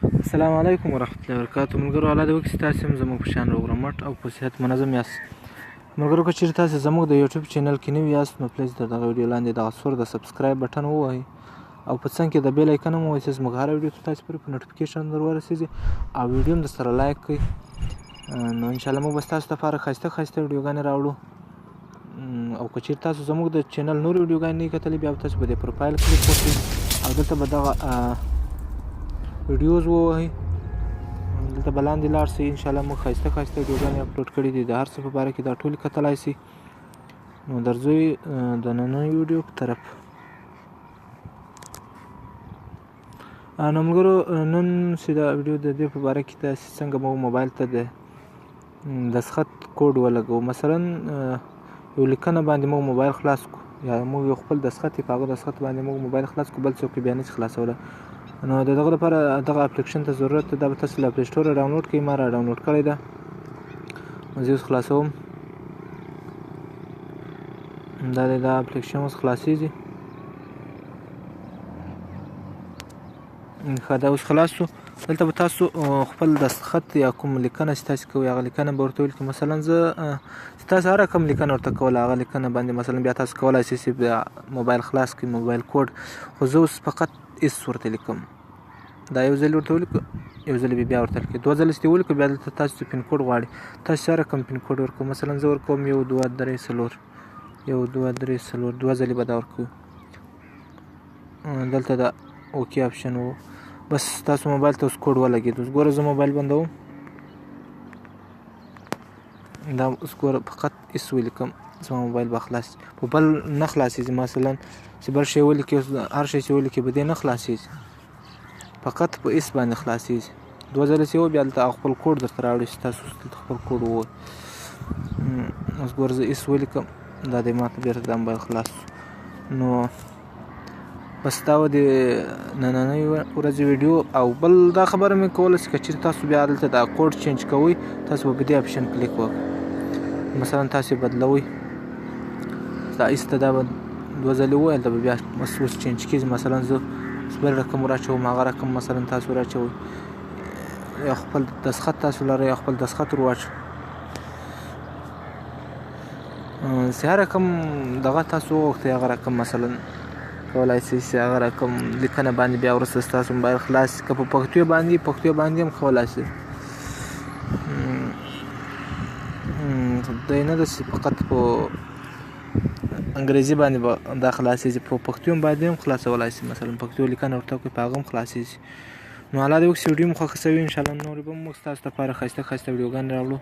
السلام علیکم ورحمۃ اللہ وبرکاتہ. ملګرو الله دې وکړي چې تاسې هم زموږ په شان روغ رمټ او په صحت منظم یاست. ملګرو که چېرې تاسې زموږ د یوټیوب چینل کې نوي یاست نو پلیز د دغه ویډیو لاندې دغه سور د سبسکرایب بټن ووهئ او په څنګ کې د بیل ایکن هم ووهئ چې زموږ هره ویډیو تاسې پورې په نوټیفیکیشن در ورسېږي او ویډیو هم درسره لایک کړئ. نو انشاءالله موږ به ستاسو لپاره ښایسته ښایسته ویډیوګانې راوړو. او که چېرې تاسو زموږ د چینل نورې ویډیوګانې نه کتلې بیا به تاسو په دې پروفایل کلیک وکړئ او دلته به دغه ویډیوز ووهئ. دلته به لاندې لاړ شئ. انشاءالله موږ ښایسته ښایسته ویډیوګانې اپلوډ کړي دي. د هر څه په باره کې دا ټولې کتلی شئ. نو درځئ د نننۍ ویډیو په طرف. نو ملګرو نن چې دا ویډیو د دې په باره کې تاسې څنګه موږ موبایل ته د دستخط کوډ ولګوو. مثلا یو لیکنه باندې موږ موبایل خلاص کړو یا موږ یو خپل دستخط یې په هغه دستخط باندې موږ موبایل خلاص کړو، بل څوک یې بیا نه شي خلاصولی. نو د دغه لپاره دغه افلکشن ته ضرورت ده. دا به تاسو له فلسټور ډاونلوډ کړئ. ما را ډاونلوډ کړی ده. زه اوس خلاصوم. دا دی دا افلکشن اوس خلاصېږي. ښه دا اوس خلاص شو. دلته به تاسو خپل دستخط یا کوم لیکنه چې تاسې کوئ هغه لیکنه به ورته ولیکئ. مثلا زه چې تاسو هر رقم لیکنه ورته کوله هغه لیکنه باندې مثلا بیا تاسو کولی شئ چې بیا موبایل خلاص کړئ موبایل کوډ. خو زه اوس فقط اس ورته لیکم. دا یو ځل ورته ولیکو، یو ځل بیا ورته لیکئ، دوه ځله چې ولیکو بیا دلته تاسو پین کوډ غواړئ. تاسو هر رقم پین کوډ ورکوم. مثلا زه ورکوم 1 2 3 4 1 2 3 4 دوه ځلې به دا ورکوو. دلته دا اوکې آپشن و. بس تاسو موبایل ته اوس کوډ ولګېد. اوس ګوره زه موبایل بندوم. دا اوس ګوره فقط اس ولیکم زما موبایل به خلاص شي. په بل نه خلاصېږي. مثلا چې بل شی ولیکې هر شی چې ولیکې په دې نه خلاصېږي، فقط په اس باندې خلاصېږي. دوه ځله چې و بیا دلته خپل کوډ درته راوړي چې تاسو دلته خپل کوډ ووایئ. اوس ګوره زه اس ولیکم. دا دی ما ته بېرته دا موبایل خلاص شو. نو بس دا و د نننۍ ورځې ویډیو. او بل دا خبره مې کوله چې که چېرې تاسو بیا دلته دا کوډ چینج کوئ تاسو به په دې اپشن کلیک وکړئ. مثلا تاسو یې بدلوئ. دا ایس ته دا به دوه ځلې وویل دا به بیا اوس چینج کېږي. مثلا زه بل رقم ور اچوم هغه رقم مثلا تاسو ور اچوئ یا خپل دستخط تاسو لرئ یا خپل دستخط ور واچوئ. چې هر رقم دغه تاسو وغوښتئ هغه رقم مثلا کولای شئ چې هغه رقم لیکنه باندې بیا وروسته ستاسو موبایل خلاص شي. که په پښتو باندې هم کولای شئ. دی نه ده چې فقط په انګریزي باندې به دا خلاصېږي، په پښتو باندې هم خلاصولی شي. مثلا پښتو لیکنه ورته وکړئ په هغه هم خلاصېږي. نو الله دې وکړي چې ویډیو مو خوښه شوي. انشاءالله نورې به موږ ستاسو لپاره ښایسته ښایسته ویډیوګانې راوړو.